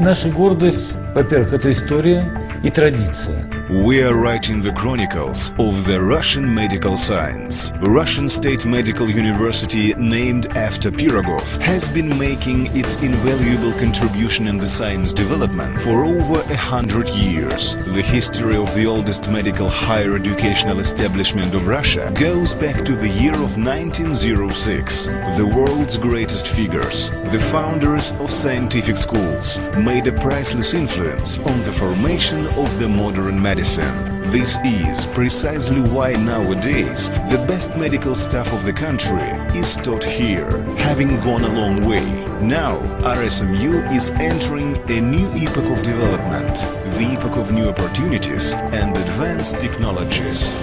наша гордость, во-первых, это история и традиция. We are writing the chronicles of the Russian medical science. Russian State Medical University, named after Pirogov, has been making its invaluable contribution in the science development for over 100 years. The history of the oldest medical higher educational establishment of Russia goes back to the year of 1906. The world's greatest figures, the founders of scientific schools, made a priceless influence on the formation of the modern medicine. This is precisely why nowadays the best medical staff of the country is taught here, having gone a long way. Now RSMU is entering a new epoch of development, the epoch of new opportunities and advanced technologies.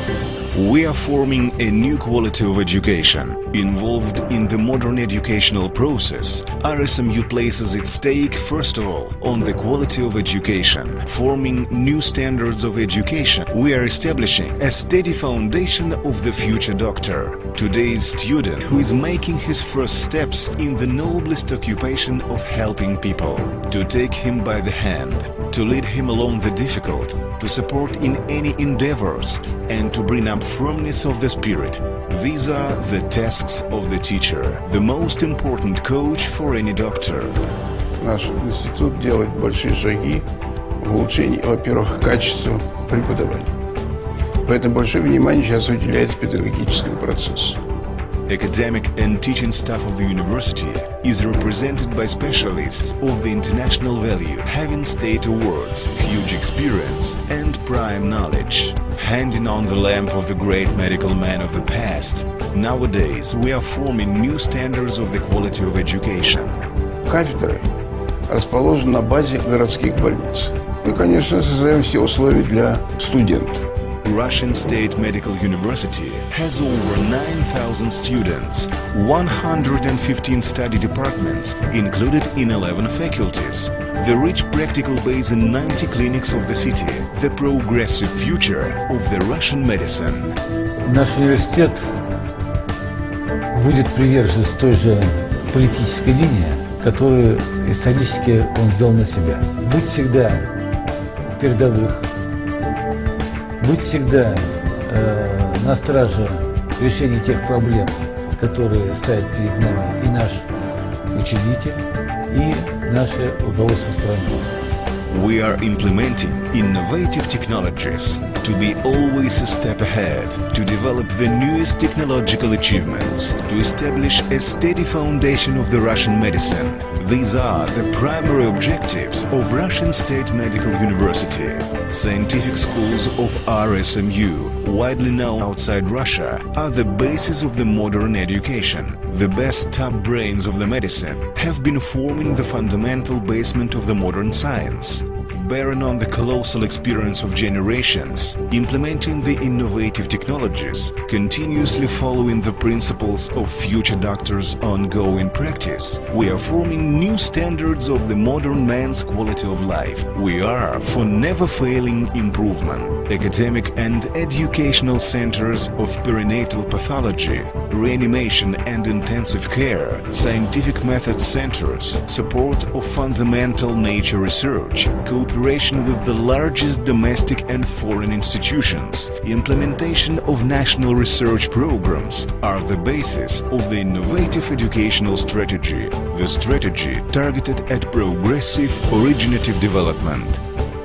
We are forming a new quality of education. Involved in the modern educational process, RSMU places its stake, first of all, on the quality of education. Forming new standards of education, we are establishing a steady foundation of the future doctor. Today's student who is making his first steps in the noblest occupation of helping people. To take him by the hand, to lead him along the difficult, to support in any endeavors, and to bring up firmness of the spirit. These are the tasks of the teacher, the most important coach for any doctor. Наш институт делает большие шаги в улучшении, во-первых, качества преподавания. Поэтому большое внимание сейчас уделяется педагогическому процессу. Academic and teaching staff of the university is represented by specialists of the international value, having state awards, huge experience and prime knowledge. Handing on the lamp of the great medical man of the past, nowadays we are forming new standards of the quality of education. Кафедры расположены на базе городских больниц. Мы, конечно, создаем все условия для студентов. Russian State Medical University has over 9,000 students, 115 study departments, included in 11 faculties, the rich practical base in 90 clinics of the city, the progressive future of the Russian medicine. Наш университет будет придерживаться той же политической линии, которую исторически он взял на себя. Быть всегда в передовых, быть всегда на страже решения тех проблем, которые стоят перед нами и наш учредитель, и наше руководство страны. We are implementing innovative technologies to be always a step ahead, to develop the newest technological achievements, to establish a steady foundation of the Russian medicine. These are the primary objectives of Russian State Medical University. Scientific schools of RSMU, widely known outside Russia, are the basis of the modern education. The best top brains of the medicine have been forming the fundamental basement of the modern science. Bearing on the colossal experience of generations, implementing the innovative technologies, continuously following the principles of future doctors' ongoing practice, we are forming new standards of the modern man's quality of life. We are for never-failing improvement. Academic and educational centers of perinatal pathology, reanimation and intensive care, scientific method centers, support of fundamental nature research, cooperation with the largest domestic and foreign institutions, implementation of national research programs are the basis of the innovative educational strategy, the strategy targeted at progressive, originative development.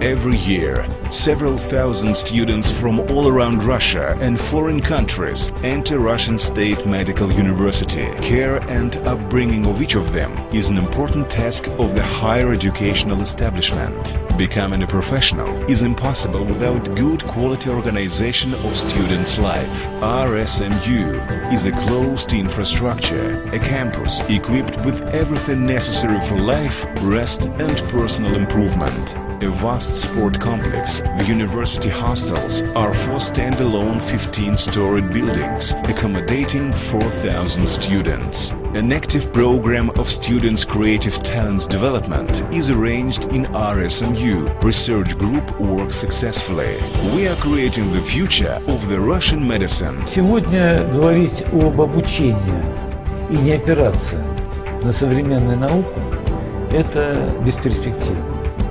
Every year, several thousand students from all around Russia and foreign countries enter Russian State Medical University. Care and upbringing of each of them is an important task of the higher educational establishment. Becoming a professional is impossible without good quality organization of students' life. RSMU is a closed infrastructure, a campus equipped with everything necessary for life, rest and personal improvement. A vast sport complex, the university hostels are 4 standalone 15-storied buildings accommodating 4,000 students. An active program of students' creative talents development is arranged in RSMU. Research group works successfully. We are creating the future of the Russian medicine. Сегодня говорить об обучении и не опираться на современную науку – это бесперспективно.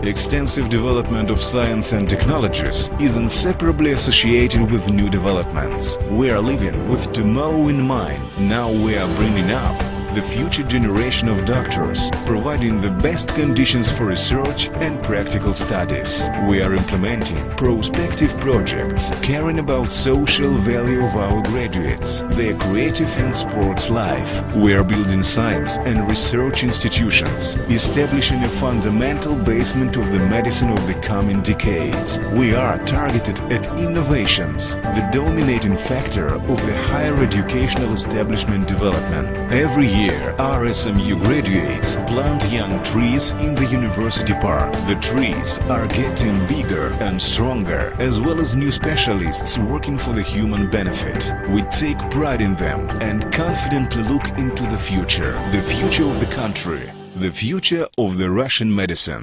Extensive development of science and technologies is inseparably associated with new developments. We are living with tomorrow in mind. Now we are bringing up the future generation of doctors, providing the best conditions for research and practical studies. We are implementing prospective projects, caring about social value of our graduates, their creative and sports life. We are building science and research institutions, establishing a fundamental basement of the medicine of the coming decades. We are targeted at innovations, the dominating factor of the higher educational establishment development. Every year, our SMU graduates plant young trees in the university park. The trees are getting bigger and stronger, as well as new specialists working for the human benefit. We take pride in them and confidently look into the future of the country, the future of the Russian medicine.